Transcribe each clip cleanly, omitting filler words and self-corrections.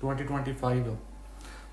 2025।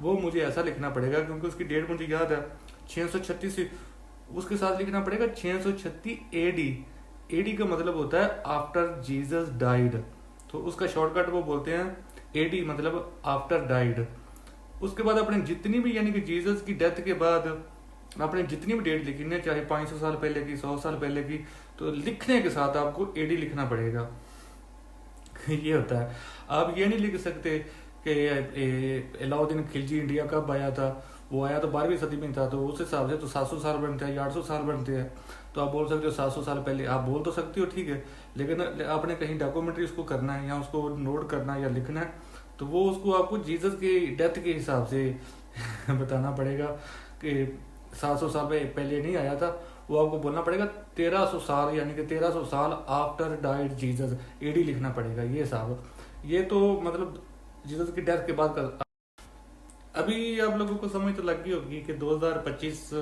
وہ مجھے ایسا لکھنا پڑے گا کیونکہ اس کی ڈیٹ مجھے یاد ہے 636 سے، اس کے ساتھ لکھنا پڑے گا 636 اے ڈی. اے ڈی کا مطلب ہوتا ہے آفٹر جیزس ڈائیڈ. تو اس کا شارٹ کٹ وہ بولتے ہیں اے ڈی مطلب آفٹر ڈائیڈ. اس کے بعد اپنے جتنی بھی یعنی کہ جیزس کی ڈیتھ کے بعد اپنے جتنی بھی ڈیٹ لکھنی ہے، چاہے 500 سال پہلے کی 100 سال پہلے کی، تو لکھنے کے ساتھ آپ کو اے ڈی لکھنا پڑے گا. یہ ہوتا ہے. آپ یہ نہیں لکھ سکتے کہ علاؤ الدین خلجی انڈیا کب آیا تھا، وہ آیا تو 12ویں صدی میں تھا، تو اس حساب سے تو 700 سال بنتے ہیں یا 800 سال بنتے ہیں. تو آپ بول سکتے ہو 700 سال پہلے، آپ بول تو سکتے ہو ٹھیک ہے، لیکن آپ نے کہیں ڈاکومنٹری اس کو کرنا ہے یا اس کو نوٹ کرنا ہے یا لکھنا ہے، تو وہ اس کو آپ کو جیزس کی ڈیتھ کے حساب سے بتانا پڑے گا کہ 700 سال پہلے نہیں آیا تھا. وہ آپ کو بولنا پڑے گا 1300 سال، یعنی کہ 1300 سال آفٹر ڈائڈ جیزس، اے ڈی لکھنا پڑے گا. یہ حساب یہ تو مطلب جیزس کی ڈیتھ کے بعد کا. ابھی آپ لوگوں کو سمجھ تو لگ گئی ہوگی کہ 2025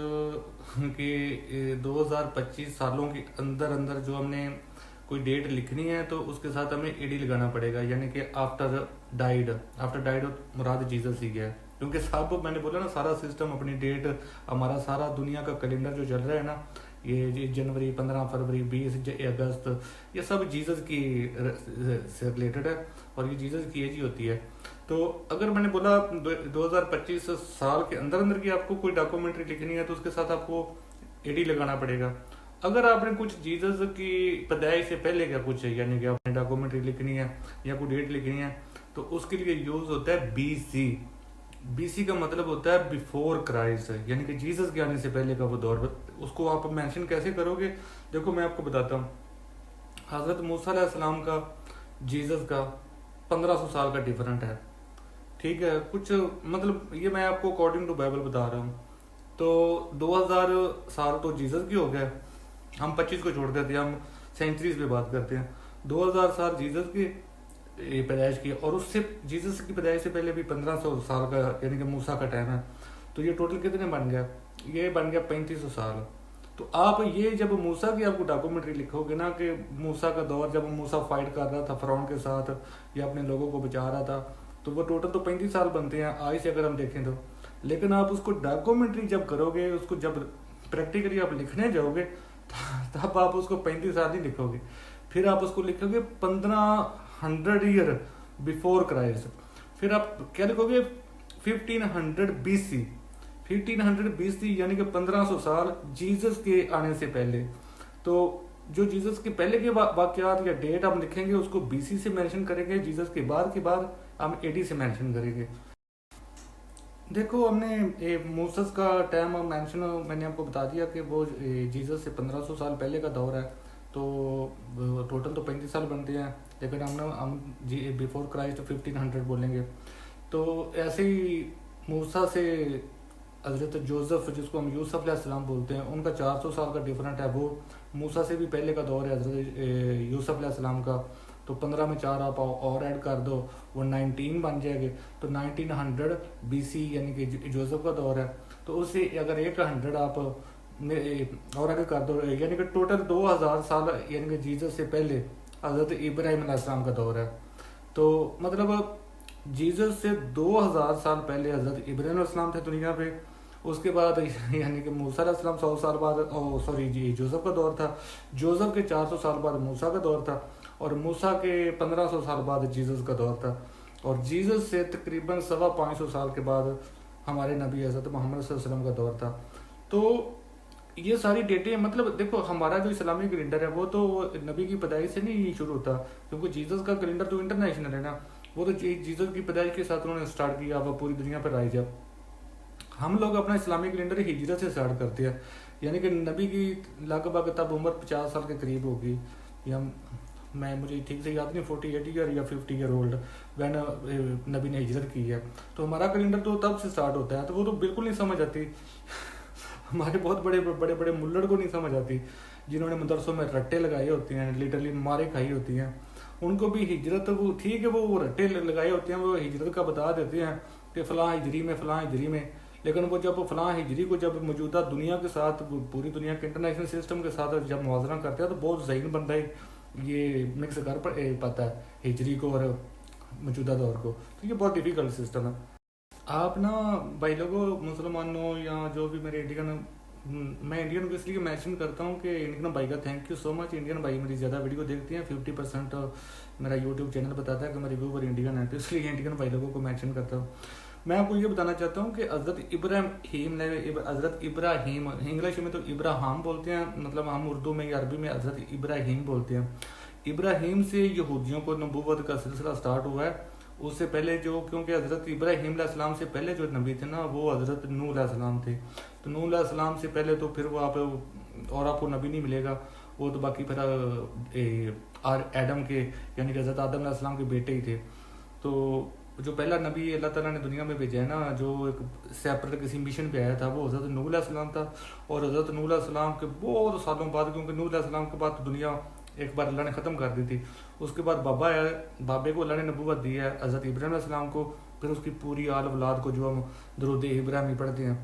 سالوں کے اندر جو ہم نے کوئی ڈیٹ لکھنی ہے تو اس کے ساتھ ہمیں اے ڈی لگانا پڑے گا، یعنی کہ آفٹر ڈائیڈ مراد جیزس ہی ہے. کیونکہ صاحب میں نے بولا نا سارا سسٹم اپنی ڈیٹ، ہمارا سارا دنیا کا کیلنڈر جو چل رہا ہے نا، یہ جنوری، 15 فروری، 20 اگست، یہ سب جیزس کی سے ریلیٹڈ ہے اور یہ جیزس کی ایج ہی ہوتی ہے. تو اگر میں نے بولا 2025 سال کے اندر کی آپ کو کوئی ڈاکومنٹری لکھنی ہے تو اس کے ساتھ آپ کو اے ڈی لگانا پڑے گا. اگر آپ نے کچھ جیزس کی پیدائش سے پہلے کا کچھ یعنی کہ آپ نے ڈاکومنٹری لکھنی ہے یا کوئی ڈیٹ لکھنی ہے تو اس کے لیے یوز ہوتا ہے بی سی. بی سی کا مطلب ہوتا ہے بیفور کرائسٹ، یعنی کہ جیزس کے آنے سے پہلے کا وہ دور. اس کو آپ مینشن کیسے کرو گے؟ دیکھو میں آپ کو بتاتا ہوں. حضرت موسیٰ علیہ السلام کا جیزس کا 1500 سال کا ڈیفرنٹ ہے، ٹھیک ہے. کچھ مطلب یہ میں آپ کو اکارڈنگ ٹو بائبل بتا رہا ہوں. تو 2000 سال تو جیزس کی ہو گئے، ہم 25 کو چھوڑ دیتے ہیں، ہم سینچریز پہ بات کرتے ہیں. 2000 سال جیزس کی پیدائش کی، اور اس سے جیزس کی پیدائش سے پہلے بھی 1500 سال کا یعنی کہ موسیٰ کا ٹائم ہے. تو یہ ٹوٹل کتنے بن گیا؟ یہ بن گیا 3500 سال. تو آپ یہ جب موسیٰ کی آپ کو ڈاکومنٹری لکھو گے نا کہ موسیٰ کا دور جب موسیٰ فائٹ کر رہا تھا فرعون کے ساتھ یا اپنے لوگوں کو بچا رہا تھا، تو وہ ٹوٹل تو 35 سال بنتے ہیں آج سے اگر ہم دیکھیں تو. لیکن آپ اس کو ڈاکومنٹری جب کرو گے، اس کو جب پریکٹیکلی آپ لکھنے جاؤ گے تب آپ اس کو 35 سال نہیں لکھو گے، پھر آپ اس کو لکھو گے 1500 ایئر بیفور کرائسٹ. پھر آپ کیا لکھو گے؟ 1500 بی سی. 1500 بی سی یعنی کہ 1500 سال جیزس کے آنے سے پہلے. تو جو جیزس کے پہلے کے واقعات یا ڈیٹ ہم لکھیں گے اس کو بی سی سے مینشن کریں گے، جیزس کے بعد ہم اے ڈی سے مینشن کریں گے. دیکھو ہم نے موسیٰ کا ٹائم مینشن میں نے آپ کو بتا دیا کہ وہ جیزس سے 1500 سال پہلے کا دور ہے. تو ٹوٹل تو 35 سال بنتے ہیں، لیکن ہم بیفور کرائسٹ 1500 بولیں گے. تو ایسے ہی موسیٰ سے حضرت جوزف، جس کو ہم یوسف علیہ السلام بولتے ہیں، ان کا 400 سال کا ڈیفرنٹ ہے. وہ موسیٰ سے بھی پہلے کا دور ہے حضرت یوسف علیہ السلام کا. تو 15 میں 4 آپ اور ایڈ کر دو، وہ 19 بن جائے گے. تو 1900 بی سی یعنی کہ جوزف کا دور ہے. تو اس سے اگر 100 آپ اور آگے کر دو، یعنی کہ ٹوٹل 2000 سال یعنی کہ جیزس سے پہلے حضرت ابراہیم علیہ السلام کا دور ہے. تو مطلب جیزس سے 2000 سال پہلے حضرت ابراہیم علیہ السلام تھے دنیا پہ. اس کے بعد یعنی کہ موسیٰ علیہ السلام 100 سال بعد جوزف کا دور تھا. جوزف کے 400 سال بعد موسیٰ کا دور تھا، اور موسیٰ کے 1500 سال بعد جیزس کا دور تھا. اور جیزس سے تقریباً 550 سال کے بعد ہمارے نبی حضرت محمد صلی اللہ علیہ وسلم کا دور تھا. تو یہ ساری ڈیٹیں مطلب دیکھو ہمارا جو اسلامی کیلنڈر ہے وہ تو نبی کی پیدائش سے نہیں شروع ہوتا، کیونکہ جیزس کا کیلنڈر تو انٹرنیشنل ہے نا. وہ تو جیزس کی پیدائش کے ساتھ انہوں نے اسٹارٹ کیا، وہ پوری دنیا پر آئی. جب ہم لوگ اپنا اسلامی کیلنڈر ہجرت سے اسٹارٹ کرتے ہیں، یعنی کہ نبی کی لگ بھگ تب عمر 50 سال کے قریب ہوگی، یا مجھے ٹھیک سے یاد نہیں، 48 ایئر یا 50 ایئر اولڈ وین نبی نے ہجرت کی ہے. تو ہمارا کیلنڈر تو تب سے اسٹارٹ ہوتا ہے. تو وہ تو بالکل نہیں سمجھ آتی ہمارے بہت بڑے ملڑ کو نہیں سمجھ آتی، جنہوں نے مدرسوں میں رٹے لگائے ہوتے ہیں، لٹرلی مارے کھائی ہوتی ہیں. ان کو بھی ہجرت وہ ٹھیک ہے، وہ رٹے لگائے ہوتے ہیں، وہ ہجرت کا بتا دیتے ہیں کہ فلاں ہجری میں. لیکن وہ جب فلاں ہجری کو جب موجودہ دنیا کے ساتھ، پوری دنیا کے انٹرنیشنل سسٹم کے ساتھ جب موازنہ کرتے ہیں تو بہت ذہین بندہ یہ مکس کر پاتا ہے ہجری کو اور موجودہ دور کو. تو یہ بہت ڈیفیکلٹ سسٹم ہے. آپ نا بھائی لوگوں مسلمانوں یا جو بھی میرے انڈین، میں انڈین کو اس لیے مینشن کرتا ہوں کہ انڈین بھائی کا thank you so much. Indian بھائی میری زیادہ ویڈیو دیکھتے ہیں. 50% میرا یوٹیوب چینل بتاتا ہے کہ میرے ویور انڈین ہیں، تو اس لیے انڈین بھائی لوگوں کو مینشن کرتا ہوں. میں آپ کو یہ بتانا چاہتا ہوں کہ حضرت ابراہیم نے، حضرت ابراہیم انگلش میں تو ابراہم بولتے ہیں، مطلب ہم اردو میں یا عربی میں حضرت ابراہیم بولتے ہیں. ابراہیم سے یہودیوں کو نبوت کا سلسلہ سٹارٹ ہوا ہے. اس سے پہلے جو، کیونکہ حضرت ابراہیم علیہ السلام سے پہلے جو نبی تھے نا وہ حضرت نوح علیہ السلام تھے. تو نوح علیہ السلام سے پہلے تو پھر وہ آپ کو نبی نہیں ملے گا. وہ تو باقی پھر ایڈم کے یعنی کہ حضرت آدم علیہ السلام کے بیٹے ہی تھے. تو جو پہلا نبی اللہ تعالیٰ نے دنیا میں بھیجا ہے نا، جو ایک سیپریٹ کسی مشن پہ آیا تھا، وہ حضرت نوح علیہ السلام تھا. اور حضرت نوح علیہ السلام کے بہت سالوں بعد، کیونکہ نوح علیہ السلام کے بعد دنیا ایک بار اللہ نے ختم کر دی تھی. اس کے بعد بابے کو اللہ نے نبوت دی ہے حضرت ابراہیم علیہ السلام کو. پھر اس کی پوری آل اولاد کو جو ہم درود ابراہیمی پڑھتے ہیں.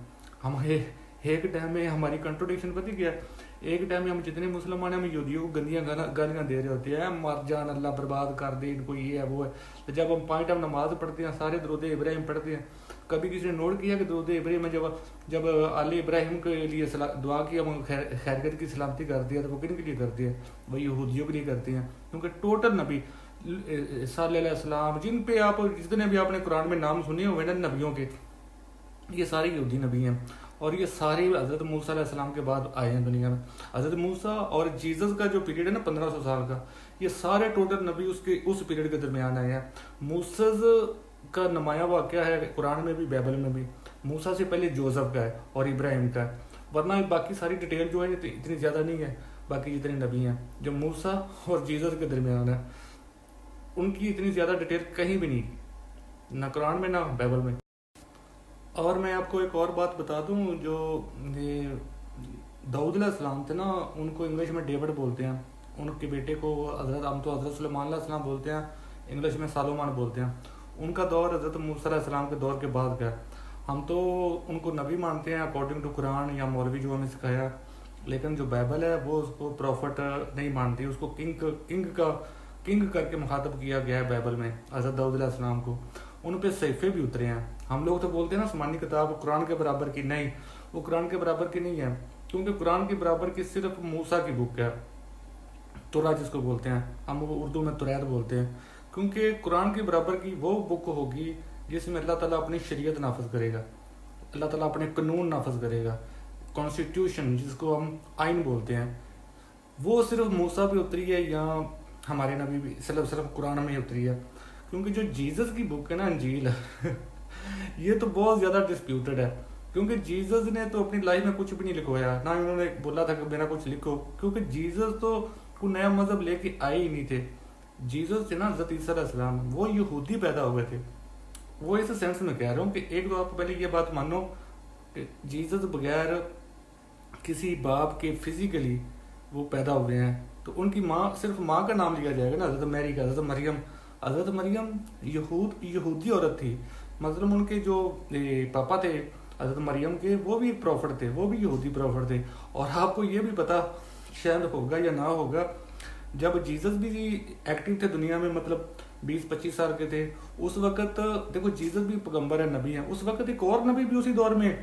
ہمارے ایک ٹائم میں ہماری کنٹروڈکشن پتہ کیا ہے؟ ایک ٹائم میں ہم جتنے مسلمان ہیں ہم یہودیوں کو گندیاں گالیاں دے رہے ہوتے ہیں، مر جان، اللہ برباد کر دے ان کو، یہ ہے وہ ہے. تو جب ہم 5 ٹائم نماز پڑھتے ہیں، سارے درود ابراہیم پڑھتے ہیں. کبھی کسی نے نوٹ کیا کہ درود ابراہیم میں جب آل ابراہیم کے لیے دعا کی، ہم خیریت کی سلامتی کرتی ہے، تو وہ کن کے لیے کرتی ہے؟ وہ یہودیوں کے لیے کرتی ہیں. کیونکہ ٹوٹل نبی صلی اللہ علیہ السلام جن پہ آپ جتنے بھی آپ نے قرآن میں نام سنے ہوئے نا نبیوں کے، یہ سارے یہودی نبی ہیں. اور یہ سارے حضرت موسیٰ علیہ السلام کے بعد آئے ہیں دنیا میں. حضرت موسیٰ اور جیزس کا جو پیریڈ ہے نا 1500 سال کا، یہ سارے ٹوٹل نبی اس پیریڈ کے درمیان آئے ہیں. موسیٰ کا نمایاں واقعہ ہے قرآن میں بھی بائبل میں بھی. موسیٰ سے پہلے جوزف کا ہے اور ابراہیم کا ہے. ورنہ باقی ساری ڈیٹیل جو ہے اتنی زیادہ نہیں ہے. باقی جتنے نبی ہیں جو موسیٰ اور جیزس کے درمیان ہے، ان کی اتنی زیادہ ڈیٹیل کہیں بھی نہیں، نہ قرآن میں نہ بائبل میں. اور میں آپ کو ایک اور بات بتا دوں، جو یہ داؤد علیہ السلام تھے نا، ان کو انگلش میں ڈیوڈ بولتے ہیں. ان کے بیٹے کو ہم تو حضرت سلیمان علیہ السلام بولتے ہیں، انگلش میں سالومان بولتے ہیں. ان کا دور حضرت موسیٰ علیہ السلام کے دور کے بعد کا ہے. ہم تو ان کو نبی مانتے ہیں اکارڈنگ ٹو قرآن یا مولوی جو ہمیں سکھایا، لیکن جو بائبل ہے وہ اس کو پروفٹ نہیں مانتی. اس کو کنگ کر کے مخاطب کیا گیا ہے بائبل میں حضرت داؤد علیہ السلام کو. ان پہ صحیفے بھی اترے ہیں. ہم لوگ تو بولتے ہیں نا آسمانی کتاب قرآن کے برابر کی، نہیں، وہ قرآن کے برابر کی نہیں ہے. کیونکہ قرآن کے برابر کی صرف موسیٰ کی بک ہے، تورات جس کو بولتے ہیں ہم، وہ اردو میں توریت بولتے ہیں. کیونکہ قرآن کے برابر کی وہ بک ہوگی جس میں اللہ تعالیٰ اپنی شریعت نافذ کرے گا، اللہ تعالیٰ اپنے قانون نافذ کرے گا. کانسٹیٹیوشن جس کو ہم آئین بولتے ہیں، وہ صرف موسیٰ پہ اتری ہے یا ہمارے نبی بھی صرف قرآن میں ہی اتری ہے. کیونکہ جو جیزس کی بک ہے نا انجیل یہ تو بہت زیادہ ڈسپیوٹڈ ہے. کیونکہ جیزس نے تو اپنی لائف میں کچھ بھی نہیں لکھوایا، نہ انہوں نے بولا تھا کہ میرا کچھ لکھو. کیونکہ جیزس تو کوئی نیا مذہب لے کے آئے ہی نہیں تھے. جیزس تھے نا حضرت عیسیٰ علیہ السلام، وہ یہودی پیدا ہوئے تھے. وہ اس سینس میں کہہ رہا ہوں کہ ایک تو آپ پہلے یہ بات مانو کہ جیزس بغیر کسی باپ کے فزیکلی وہ پیدا ہوئے ہیں. تو ان کی ماں، صرف ماں کا نام لیا جائے گا نا، حضرت میری کا، حضرت مریم. حضرت مریم یہودی عورت تھی. مثلاً ان کے جو پاپا تھے حضرت مریم کے، وہ بھی پروفٹ تھے، وہ بھی یہودی پروفٹ تھے. اور آپ کو یہ بھی پتا شاید ہوگا یا نہ ہوگا، جب جیزس بھی ایکٹیو تھے دنیا میں، مطلب 20-25 سال کے تھے اس وقت، دیکھو جیزس بھی پیغمبر ہے، نبی ہیں. اس وقت ایک اور نبی بھی اسی دور میں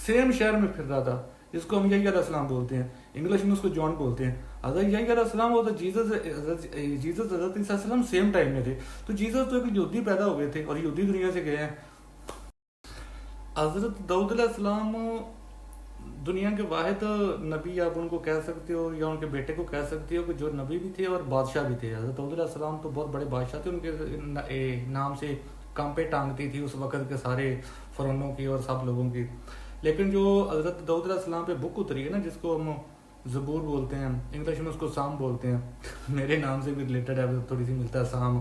سیم شہر میں پھر رہا تھا، جس کو ہم یحییٰ علیہ السلام بولتے ہیں، انگلش میں اس کو جان بولتے ہیں. حضرت یحییٰ علیہ السلام اور جیزس حضرت عیسیٰ علیہ السلام سیم ٹائم میں تھے. تو جیزس تو ایک یہودی پیدا ہوئے تھے اور یہودی دنیا سے گئے ہیں. حضرت داؤد علیہ السلام دنیا کے واحد نبی آپ ان کو کہہ سکتے ہو یا ان کے بیٹے کو کہہ سکتے ہو کہ جو نبی بھی تھے اور بادشاہ بھی تھے. حضرت داؤد علیہ السلام تو بہت بڑے بادشاہ تھے، ان کے نام سے کانپے ٹانگتی تھی اس وقت کے سارے فرعونوں کی اور سب لوگوں کی. لیکن جو حضرت داؤد علیہ السلام پہ بک اتری ہے نا، جس کو ہم زبور بولتے ہیں، انگلش میں اس کو سام بولتے ہیں، میرے نام سے بھی ریلیٹڈ ہے، تھوڑی سی ملتا ہے سام.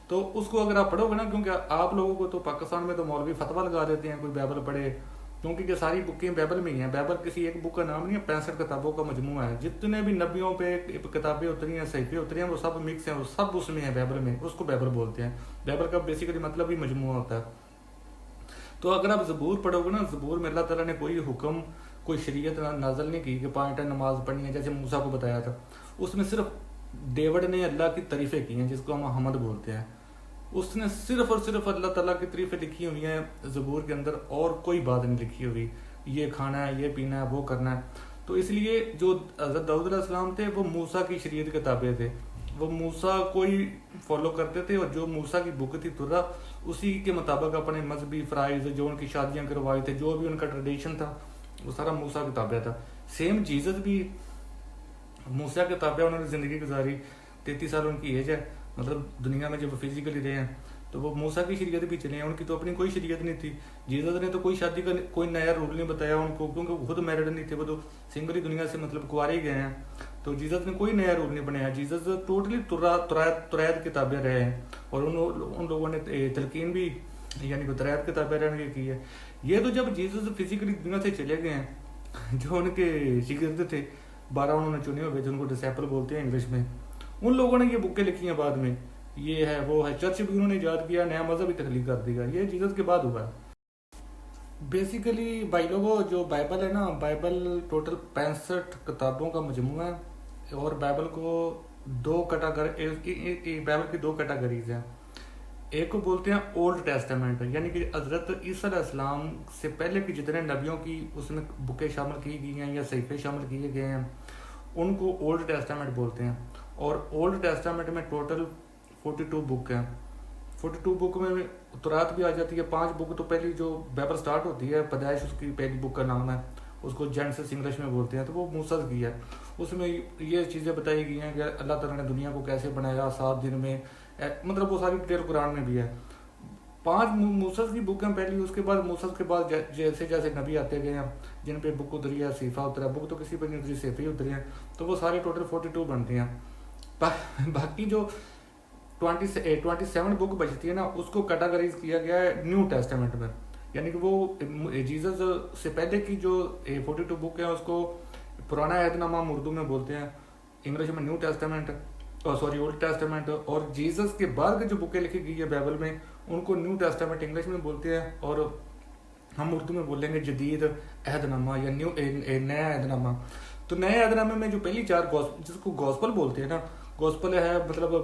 تو اس کو اگر آپ پڑھو گے نا، کیونکہ آپ لوگوں کو تو پاکستان میں تو مولوی فتویٰ لگا دیتے ہیں کوئی بائبل پڑھے، کیونکہ یہ ساری بکیں بائبل میں ہی ہیں. بائبل کسی ایک بک کا نام نہیں ہے، 65 کتابوں کا مجموعہ ہے. جتنے بھی نبیوں پہ کتابیں اتری ہیں، صحیفے اتری ہیں، وہ سب مکس ہیں، وہ سب اس میں ہیں بائبل میں. اس کو بائبل بولتے ہیں. بائبل کا بیسیکلی مطلب ہی مجموعہ ہوتا ہے. تو اگر آپ زبور پڑھو گے نا، زبور میں اللہ تعالیٰ نے کوئی حکم، کوئی شریعت نازل نہیں کی کہ 5 ٹائم نماز پڑھنی ہے جیسے موسیٰ کو بتایا تھا. اس میں صرف ڈیوڈ نے اللہ کی تعریفیں کی ہیں، جس کو ہم حمد بولتے ہیں. اس نے صرف اور صرف اللہ تعالیٰ کی تعریفیں لکھی ہوئی ہیں زبور کے اندر، اور کوئی بات نہیں لکھی ہوئی یہ کھانا ہے، یہ پینا ہے، وہ کرنا ہے. تو اس لیے جو حضرت داؤد علیہ السلام تھے وہ موسیٰ کی شریعت کے تابع تھے، وہ موسیٰ کو ہی فالو کرتے تھے، اور جو موسیٰ کی بک تھی تورا اسی کے مطابق اپنے مذہبی فرائض، جو ان کی شادیاں کروائے تھے، جو بھی ان کا ٹریڈیشن تھا وہ سارا موسیٰ کے تابع تھا. سیم جیزس بھی موسیٰ کے تابع انہوں نے زندگی گزاری. 33 سال ان کی ایج ہے، مطلب دنیا میں جب فزیکلی رہے ہیں تو وہ موسیٰ کی شریعت بھی چلے ہیں، ان کی تو اپنی کوئی شریعت نہیں تھی. جیزس نے تو کوئی شادی کا کوئی نیا رول نہیں بتایا ان کو، کیونکہ وہ خود میرڈ نہیں تھے، وہ تو سنگل ہی دنیا سے مطلب کنوارے ہی گئے ہیں. تو جیزس نے کوئی نیا رول نہیں بنایا. جیزس ٹوٹلی ترائت کے تابع رہے ہیں، اور ان لوگوں نے تلقین بھی یعنی کہ ترائت کے تابع رہنے کی ہے. یہ تو جب جیزس فزیکلی دنیا سے چلے گئے ہیں، جو ان کے شاگرد تھے 12 انہوں نے چنے ہوئے جن کو ڈسیپل بولتے ہیں انگلش میں، ان لوگوں نے یہ بکیں لکھی ہیں بعد میں، یہ ہے وہ ہے، چرچ بھی انہوں نے ایجاد کیا، نیا مذہب بھی تخلیق کر دیا. یہ جیزس کے بعد ہوا ہے. بیسیکلی بھائی لوگوں جو بائبل ہے نا، بائبل ٹوٹل 65 کتابوں کا مجموعہ ہے، اور بائبل کو بائبل کی 2 کیٹاگریز ہیں. ایک کو بولتے ہیں اولڈ ٹیسٹامنٹ، یعنی کہ حضرت عیسیٰ علیہ السلام سے پہلے کی جتنے نبیوں کی اس میں بکیں شامل کی گئی ہیں یا صحیفے شامل کیے گئے ہیں ان کو اولڈ ٹیسٹامنٹ بولتے ہیں. اور اولڈ ٹیسٹامنٹ میں ٹوٹل 42 بک ہیں. 42 بک میں تورات بھی آ جاتی ہے. 5 بک تو پہلی جو بائبل سٹارٹ ہوتی ہے، پیدائش اس کی پہلی بک کا نام ہے، اس کو جینیسس انگلش میں بولتے ہیں، تو وہ موسیٰ کی ہے. اس میں یہ چیزیں بتائی گئی ہیں کہ اللہ تعالیٰ نے دنیا کو کیسے بنایا 7 دن میں، مطلب وہ ساری ڈیٹیل قرآن میں بھی ہے. 5 موسیٰ کی بک ہیں پہلی. اس کے بعد موسیٰ کے بعد جیسے جیسے نبی آتے گئے ہیں جن پہ بک اتری ہے، صحیفہ اترا، بک تو کسی پہ نہیں اتری، صحیفے ہی اترے ہیں، تو وہ سارے ٹوٹل 42 بنتے ہیں. باقی جو 27 بک بچتی ہے نا، اس کو کیٹاگرائز کیا گیا ہے نیو ٹیسٹامنٹ میں. یعنی کہ وہ جیزس سے پہلے کی جو 42 بک ہیں اس کو پرانا عہد نامہ ہم اردو میں بولتے ہیں، انگلش میں نیو ٹیسٹامنٹ، اولڈ ٹیسٹامنٹ. اور جیزس کے بعد کی جو بکیں لکھی گئی ہے بائبل میں ان کو نیو ٹیسٹامنٹ انگلش میں بولتے ہیں، اور ہم اردو میں بولیں گے جدید عہد نامہ یا نیا عہد نامہ. تو نئے عہد نامے میں جو پہلی 4 جس کو گوسپل بولتے ہیں نا، گوسپل ہے مطلب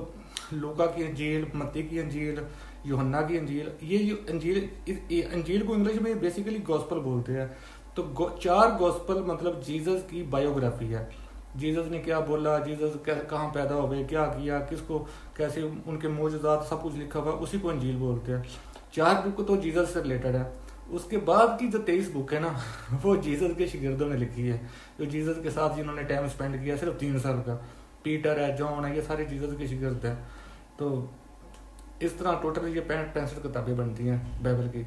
لوکا کی انجیل، متی کی انجیل، یوحنا کی انجیل. یہ انجیل کو انگلش میں بیسیکلی گوسپل بولتے ہیں. تو 4 گوسپل مطلب جیزس کی بایوگرافی ہے. جیزس نے کیا بولا، جیزس کہاں پیدا ہوئے، کیا کیا، کس کو کیسے، ان کے معجزات سب کچھ لکھا ہوا ہے، اسی کو انجیل بولتے ہیں. 4 بک تو جیزس سے ریلیٹڈ ہے. اس کے بعد کی جو 23 بک ہے نا وہ جیزس کے شاگردوں نے لکھی ہے، جو جیزس کے ساتھ جنہوں نے ٹائم اسپینڈ کیا صرف 3 سال کا. پیٹر ہے، جان ہے، یہ سارے جیزس کے شاگرد ہیں. تو اس طرح ٹوٹل یہ 65 کتابیں بنتی ہیں بائبل کی.